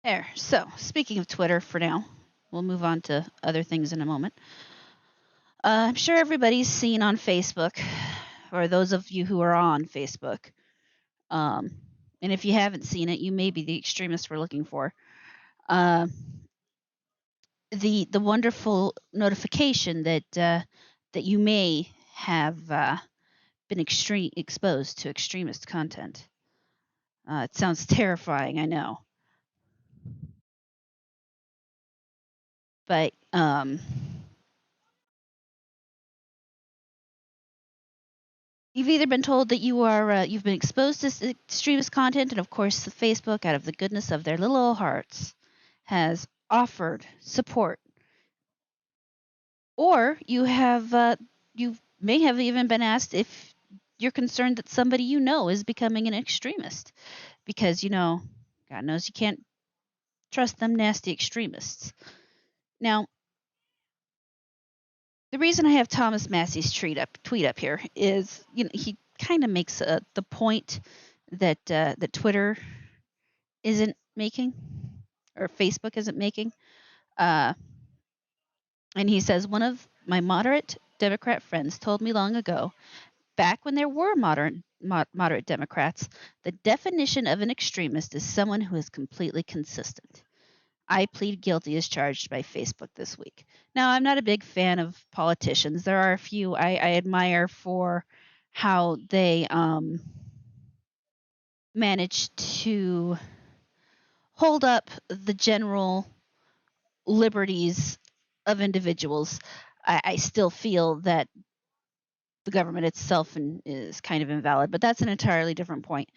There. So, speaking of Twitter for now, we'll move on to other things in a moment. I'm sure everybody's seen on Facebook, or those of you who are on Facebook. Um, and if you haven't seen it, you may be the extremist we're looking for. Uh, the wonderful notification that you may have been exposed to extremist content. It sounds terrifying, I know, but you've either been told that you've been exposed to extremist content, and of course, the Facebook, out of the goodness of their little old hearts, has offered support, or you may have even been asked if you're concerned that somebody you know is becoming an extremist, because God knows you can't trust them nasty extremists. Now, the reason I have Thomas Massey's tweet up here is, he kind of makes the point that Twitter isn't making, or Facebook isn't making. Uh, and he says, one of my moderate Democrat friends told me long ago, back when there were moderate Democrats, the definition of an extremist is someone who is completely consistent. I plead guilty as charged by Facebook this week. Now, I'm not a big fan of politicians. There are a few I admire for how they manage to hold up the general liberties of individuals. I still feel that the government itself is kind of invalid, but that's an entirely different point.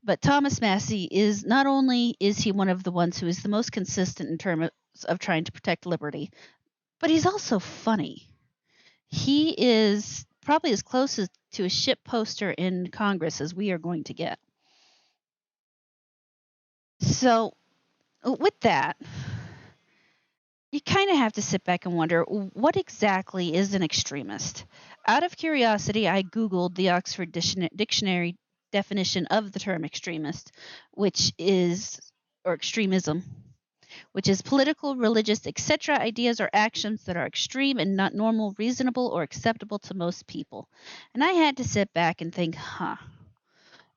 But Thomas Massey is not only is he one of the ones who is the most consistent in terms of trying to protect liberty, but he's also funny. He is probably as close to a ship poster in Congress as we are going to get. So, with that, you kind of have to sit back and wonder, what exactly is an extremist? Out of curiosity, I Googled the Oxford Dictionary definition of the term extremist, or extremism, which is political, religious, etc. ideas or actions that are extreme and not normal, reasonable, or acceptable to most people. And I had to sit back and think,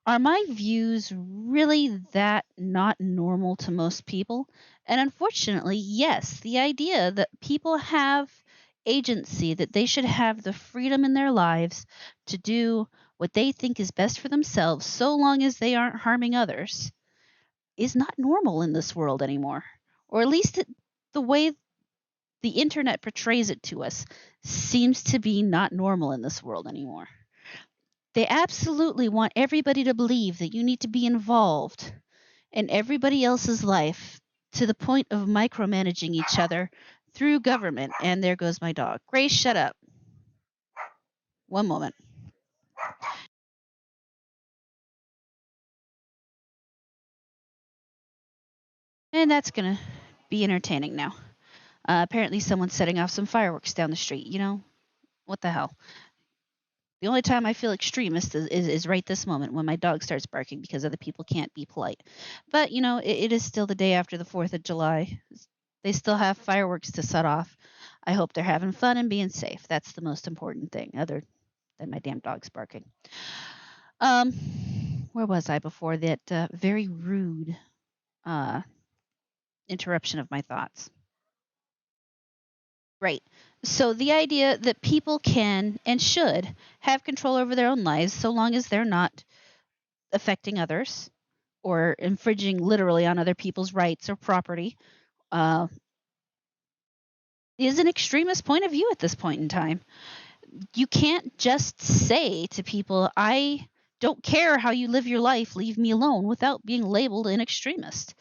are my views really that not normal to most people? And unfortunately, yes, the idea that people have agency, that they should have the freedom in their lives to do what they think is best for themselves, so long as they aren't harming others, is not normal in this world anymore. Or at least the way the internet portrays it to us seems to be not normal in this world anymore. They absolutely want everybody to believe that you need to be involved in everybody else's life to the point of micromanaging each other through government. And there goes my dog. Grace, shut up. One moment. And that's going to be entertaining now. Apparently, someone's setting off some fireworks down the street. What the hell? The only time I feel extremist is right this moment when my dog starts barking because other people can't be polite. But, it is still the day after the 4th of July. They still have fireworks to set off. I hope they're having fun and being safe. That's the most important thing, other than my damn dog's barking. Um, where was I before that very rude uh, interruption of my thoughts? Right. So the idea that people can and should have control over their own lives so long as they're not affecting others or infringing literally on other people's rights or property uh, is an extremist point of view at this point in time. You can't just say to people, I don't care how you live your life, leave me alone, without being labeled an extremist.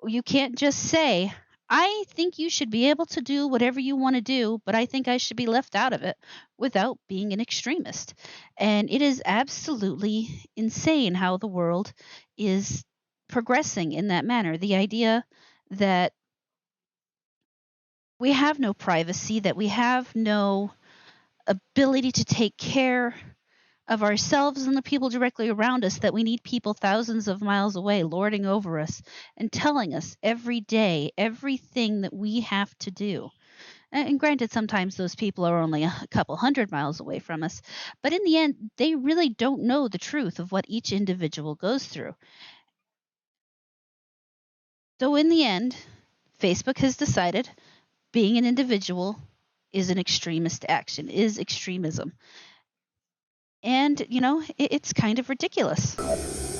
You can't just say, I think you should be able to do whatever you want to do, but I think I should be left out of it, without being an extremist. And it is absolutely insane how the world is progressing in that manner. The idea that we have no privacy, that we have no ability to take care of ourselves and the people directly around us that we need people thousands of miles away lording over us and telling us every day everything that we have to do. And granted, sometimes those people are only a couple hundred miles away from us, but in the end, they really don't know the truth of what each individual goes through. So, in the end, Facebook has decided being an individual is an extremist action, is extremism. And, it's kind of ridiculous.